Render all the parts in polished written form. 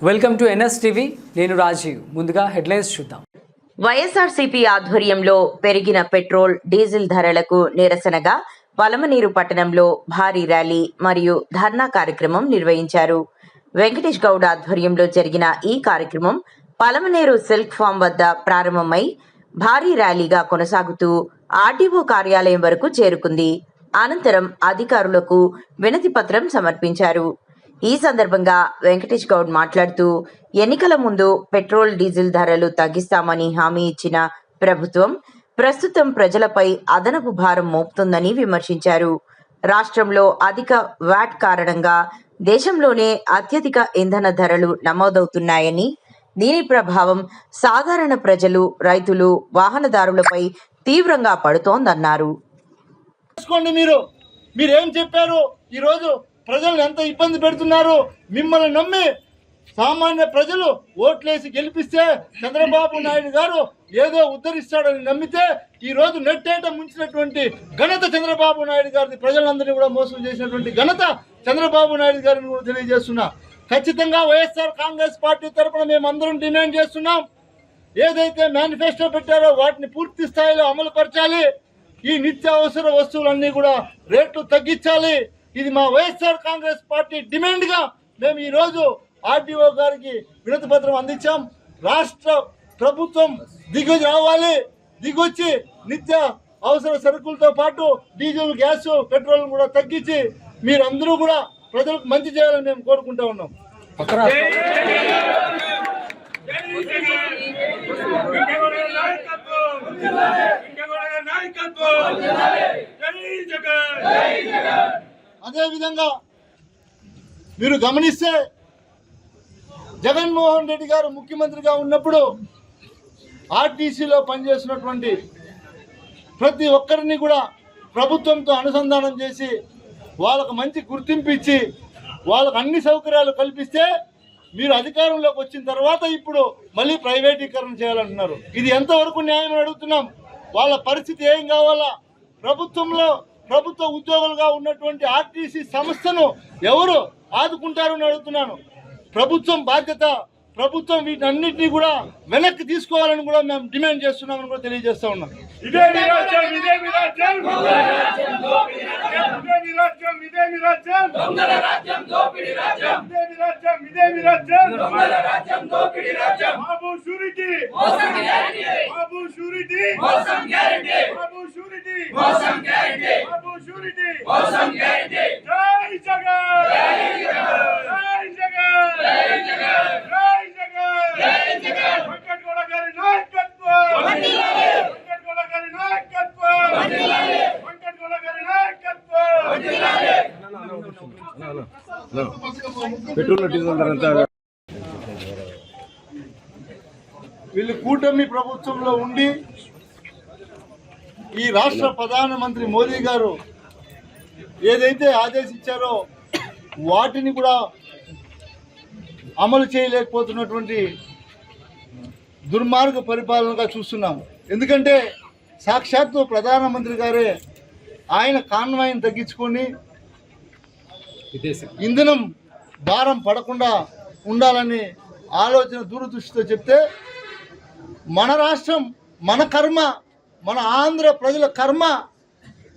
Welcome to NSTV. నేను రాజీవ్. ముందుగా headlines చూద్దాం. వైఎస్ఆర్సీపీ ఆధ్వర్యంలో పెరిగిన పెట్రోల్, డీజిల్ ధరలకు నిరసనగా పలమనేరు పట్టణంలో భారీ ర్యాలీ మరియు ధర్నా కార్యక్రమం నిర్వహించారు. వెంకటేష్ గౌడ్ ఆధ్వర్యంలో జరిగిన ఈ కార్యక్రమం పలమనేరు సిల్క్ ఫామ్ వద్ద ప్రారంభమై భారీ ర్యాలీగా కొనసాగుతూ ఆర్డీఓ కార్యాలయం వరకు చేరుకుంది. అనంతరం అధికారులకు వినతి పత్రం సమర్పించారు. ఈ సందర్భంగా వెంకటేష్ గౌడ్ మాట్లాడుతూ ఎన్నికల ముందు పెట్రోల్, డీజిల్ ధరలు తగ్గిస్తామని హామీ ఇచ్చిన ప్రభుత్వం ప్రస్తుతం ప్రజలపై అదనపు భారం మోపుతుందని విమర్శించారు. రాష్ట్రంలో అధిక వ్యాట్ కారణంగా దేశంలోనే అత్యధిక ఇంధన ధరలు నమోదవుతున్నాయని, దీని ప్రభావం సాధారణ ప్రజలు, రైతులు, వాహనదారులపై తీవ్రంగా పడుతోందన్నారు. మీరేం చెప్పారు? ఈరోజు ప్రజలు ఎంత ఇబ్బంది పెడుతున్నారు. మిమ్మల్ని నమ్మి సామాన్య ప్రజలు ఓట్లేసి గెలిపిస్తే చంద్రబాబు నాయుడు గారు ఏదో ఉద్ధరిస్తాడని నమ్మితే ఈ రోజు నెట్టేట ముంచినటువంటి ఘనత చంద్రబాబు నాయుడు గారిది. ప్రజలందరినీ కూడా మోసం చేసినటువంటి ఘనత చంద్రబాబు నాయుడు గారిని కూడా తెలియజేస్తున్నా. ఖచ్చితంగా వైఎస్ఆర్ కాంగ్రెస్ పార్టీ తరఫున మేమందరం డిమాండ్ చేస్తున్నాం. ఏదైతే మేనిఫెస్టో పెట్టారో వాటిని పూర్తి స్థాయిలో అమలు పరచాలి. ఈ నిత్యావసర వస్తువులన్నీ కూడా రేట్లు తగ్గించాలి. ఇది మా వైఎస్ఆర్ కాంగ్రెస్ పార్టీ డిమాండ్ గా మేము ఈ రోజు ఆర్డీఓ గారికి వినతి పత్రం అందించాం. రాష్ట్ర ప్రభుత్వం రావాలి, దిగొచ్చి నిత్య అవసర సరుకులతో పాటు డీజిల్, గ్యాస్, పెట్రోల్ కూడా తగ్గించి మీరందరూ కూడా ప్రజలకు మంచి చేయాలని మేము కోరుకుంటా ఉన్నాం. అదేవిధంగా మీరు గమనిస్తే జగన్మోహన్ రెడ్డి గారు ముఖ్యమంత్రిగా ఉన్నప్పుడు ఆర్టీసీలో పనిచేస్తున్నటువంటి ప్రతి ఒక్కరిని కూడా ప్రభుత్వంతో అనుసంధానం చేసి వాళ్ళకు మంచి గుర్తింపు ఇచ్చి వాళ్ళకు అన్ని సౌకర్యాలు కల్పిస్తే మీరు అధికారంలోకి వచ్చిన తర్వాత ఇప్పుడు మళ్ళీ ప్రైవేటీకరణ చేయాలంటున్నారు. ఇది ఎంతవరకు న్యాయం అడుగుతున్నాం. వాళ్ళ పరిస్థితి ఏం కావాలా? ప్రభుత్వ ఉద్యోగులుగా ఉన్నటువంటి ఆర్టీసీ సంస్థను ఎవరు ఆదుకుంటారని అడుగుతున్నాను. ప్రభుత్వం బాధ్యత, ప్రభుత్వం వీటన్నిటినీ కూడా వెనక్కి తీసుకోవాలని కూడా మేము డిమాండ్ చేస్తున్నామని కూడా తెలియజేస్తా ఉన్నాం. వీళ్ళు కూటమి ప్రభుత్వంలో ఉండి ఈ రాష్ట్ర ప్రధానమంత్రి మోదీ గారు ఏదైతే ఆదేశించారో వాటిని కూడా అమలు చేయలేకపోతున్నటువంటి దుర్మార్గ పరిపాలనగా చూస్తున్నాం. ఎందుకంటే సాక్షాత్తు ప్రధానమంత్రి గారే ఆయన కాన్వాయిని తగ్గించుకొని ఇంధనం భారం పడకుండా ఉండాలని ఆలోచన దూరదృష్టితో చెప్తే మన రాష్ట్రం, మన కర్మ, మన ఆంధ్ర ప్రజల కర్మ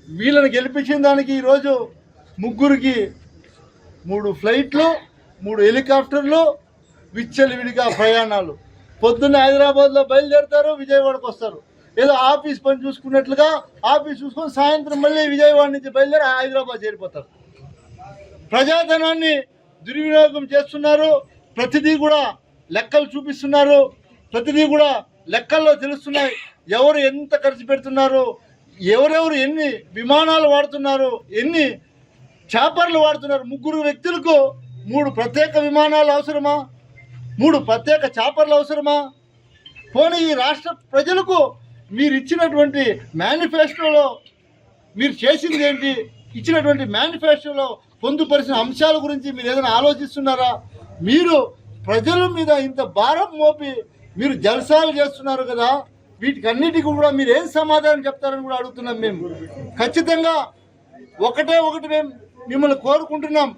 వీళ్ళని గెలిపించిన దానికి ఈరోజు ముగ్గురికి 3 ఫ్లైట్లు, 3 హెలికాప్టర్లు, విచ్చలవిడిగా ప్రయాణాలు. పొద్దున్న హైదరాబాద్లో బయలుదేరుతారు, విజయవాడకు వస్తారు. ఏదో ఆఫీస్ పని చూసుకున్నట్లుగా ఆఫీస్ చూసుకొని సాయంత్రం మళ్ళీ విజయవాడ నుంచి బయలుదేరి హైదరాబాద్ చేరిపోతారు. ప్రజాధనాన్ని దుర్వినియోగం చేస్తున్నారు. ప్రతిదీ కూడా లెక్కలు చూపిస్తున్నారు. ప్రతిదీ కూడా లెక్కల్లో తెలుస్తున్నాయి. ఎవరు ఎంత ఖర్చు పెడుతున్నారు, ఎవరెవరు ఎన్ని విమానాలు వాడుతున్నారు, ఎన్ని చాపర్లు వాడుతున్నారు. 3 వ్యక్తులకు 3 ప్రత్యేక విమానాలు అవసరమా? 3 ప్రత్యేక చాపర్లు అవసరమా? పోనీ ఈ రాష్ట్ర ప్రజలకు మీరు ఇచ్చినటువంటి మేనిఫెస్టోలో మీరు చేసింది ఏంటి? ఇచ్చినటువంటి మేనిఫెస్టోలో పొందుపరిచిన అంశాల గురించి మీరు ఏదైనా ఆలోచిస్తున్నారా? మీరు ప్రజల మీద ఇంత భారం మోపి మీరు జల్సాలు చేస్తున్నారు కదా, వీటికన్నిటికీ కూడా మీరు ఏం సమాధానం చెప్తారని కూడా అడుగుతున్నాం. మేము ఖచ్చితంగా ఒకటి మేము మిమ్మల్ని కోరుకుంటున్నాం.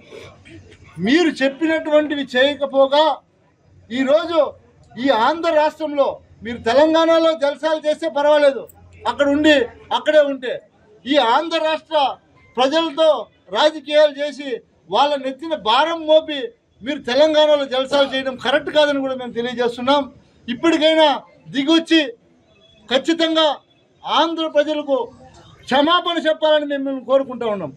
మీరు చెప్పినటువంటివి చేయకపోగా ఈరోజు ఈ ఆంధ్ర రాష్ట్రంలో మీరు తెలంగాణలో జలసాలు చేస్తే పర్వాలేదు, అక్కడ ఉండి అక్కడే ఉంటే, ఈ ఆంధ్ర రాష్ట్ర ప్రజలతో రాజకీయాలు చేసి వాళ్ళ నెత్తిన భారం మోపి మీరు తెలంగాణలో జలసాలు చేయడం కరెక్ట్ కాదని కూడా మేము తెలియజేస్తున్నాం. ఇప్పటికైనా దిగొచ్చి ఖచ్చితంగా ఆంధ్ర ప్రజలకు క్షమాపణ చెప్పాలని మేము కోరుకుంటూ ఉన్నాం.